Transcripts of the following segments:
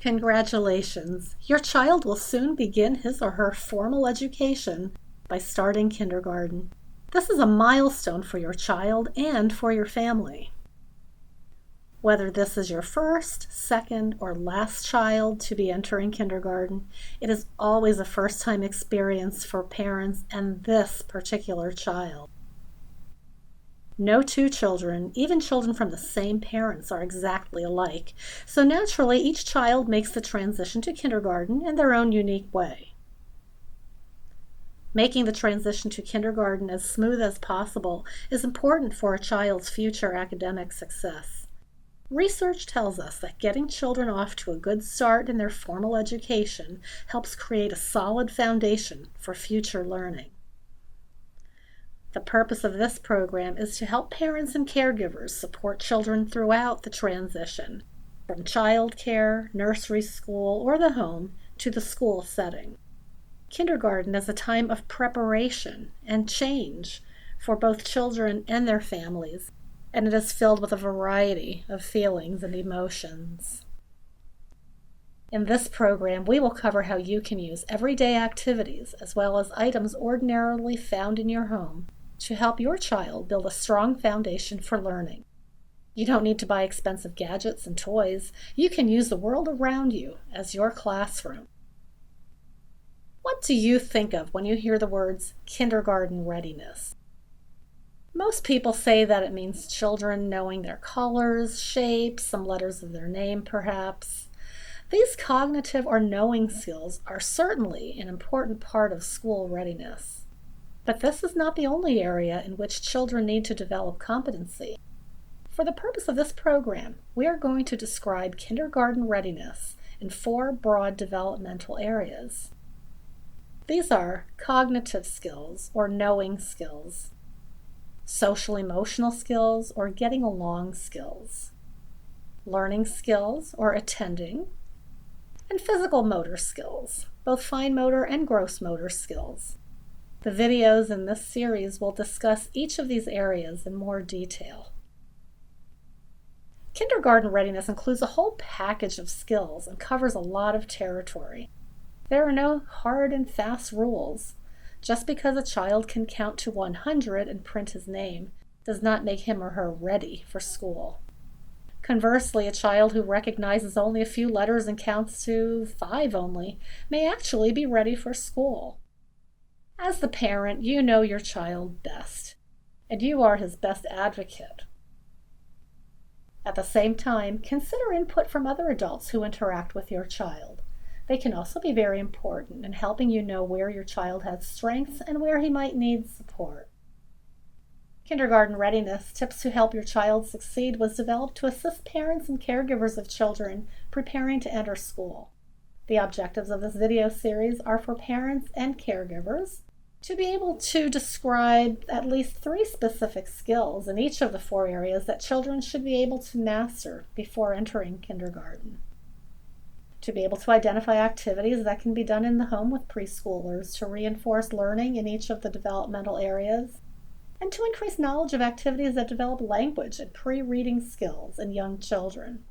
Congratulations! Your child will soon begin his or her formal education by starting kindergarten. This is a milestone for your child and for your family. Whether this is your first, second, or last child to be entering kindergarten, it is always a first-time experience for parents and this particular child. No two children, even children from the same parents, are exactly alike, so naturally each child makes the transition to kindergarten in their own unique way. Making the transition to kindergarten as smooth as possible is important for a child's future academic success. Research tells us that getting children off to a good start in their formal education helps create a solid foundation for future learning. The purpose of this program is to help parents and caregivers support children throughout the transition, from childcare, nursery school, or the home to the school setting. Kindergarten is a time of preparation and change for both children and their families, and it is filled with a variety of feelings and emotions. In this program, we will cover how you can use everyday activities as well as items ordinarily found in your home to help your child build a strong foundation for learning. You don't need to buy expensive gadgets and toys. You can use the world around you as your classroom. What do you think of when you hear the words kindergarten readiness? Most people say that it means children knowing their colors, shapes, some letters of their name perhaps. These cognitive or knowing skills are certainly an important part of school readiness. But this is not the only area in which children need to develop competency. For the purpose of this program, we are going to describe kindergarten readiness in 4 broad developmental areas. These are cognitive skills or knowing skills, social-emotional skills or getting along skills, learning skills or attending, and physical motor skills, both fine motor and gross motor skills. The videos in this series will discuss each of these areas in more detail. Kindergarten readiness includes a whole package of skills and covers a lot of territory. There are no hard and fast rules. Just because a child can count to 100 and print his name does not make him or her ready for school. Conversely, a child who recognizes only a few letters and counts to 5 only may actually be ready for school. As the parent, you know your child best, and you are his best advocate. At the same time, consider input from other adults who interact with your child. They can also be very important in helping you know where your child has strengths and where he might need support. Kindergarten readiness tips to help your child succeed was developed to assist parents and caregivers of children preparing to enter school. The objectives of this video series are for parents and caregivers to be able to describe at least 3 specific skills in each of the 4 areas that children should be able to master before entering kindergarten. To be able to identify activities that can be done in the home with preschoolers to reinforce learning in each of the developmental areas, and to increase knowledge of activities that develop language and pre-reading skills in young children.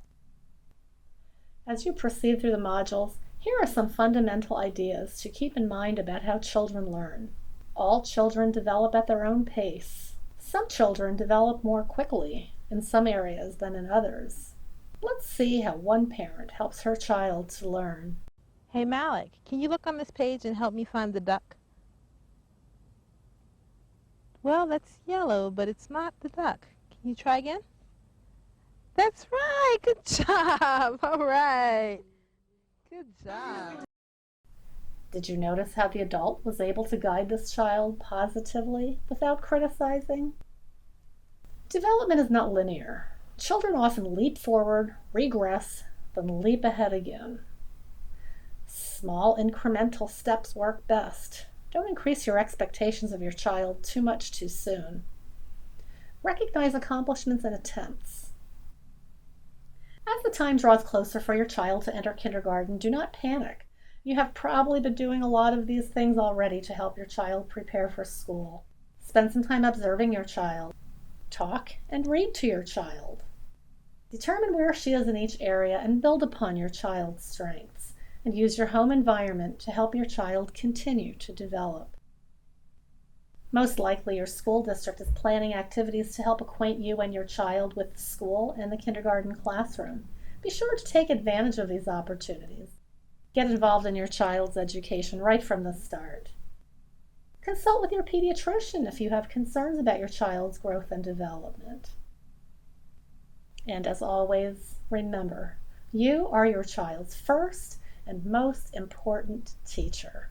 As you proceed through the modules, here are some fundamental ideas to keep in mind about how children learn. All children develop at their own pace. Some children develop more quickly in some areas than in others. Let's see how one parent helps her child to learn. Hey Malik, can you look on this page and help me find the duck? Well, that's yellow, but it's not the duck. Can you try again? That's right! Good job! All right! Good job! Did you notice how the adult was able to guide this child positively without criticizing? Development is not linear. Children often leap forward, regress, then leap ahead again. Small incremental steps work best. Don't increase your expectations of your child too much too soon. Recognize accomplishments and attempts. As the time draws closer for your child to enter kindergarten, do not panic. You have probably been doing a lot of these things already to help your child prepare for school. Spend some time observing your child. Talk and read to your child. Determine where she is in each area and build upon your child's strengths, and use your home environment to help your child continue to develop. Most likely, your school district is planning activities to help acquaint you and your child with the school and the kindergarten classroom. Be sure to take advantage of these opportunities. Get involved in your child's education right from the start. Consult with your pediatrician if you have concerns about your child's growth and development. And as always, remember, you are your child's first and most important teacher.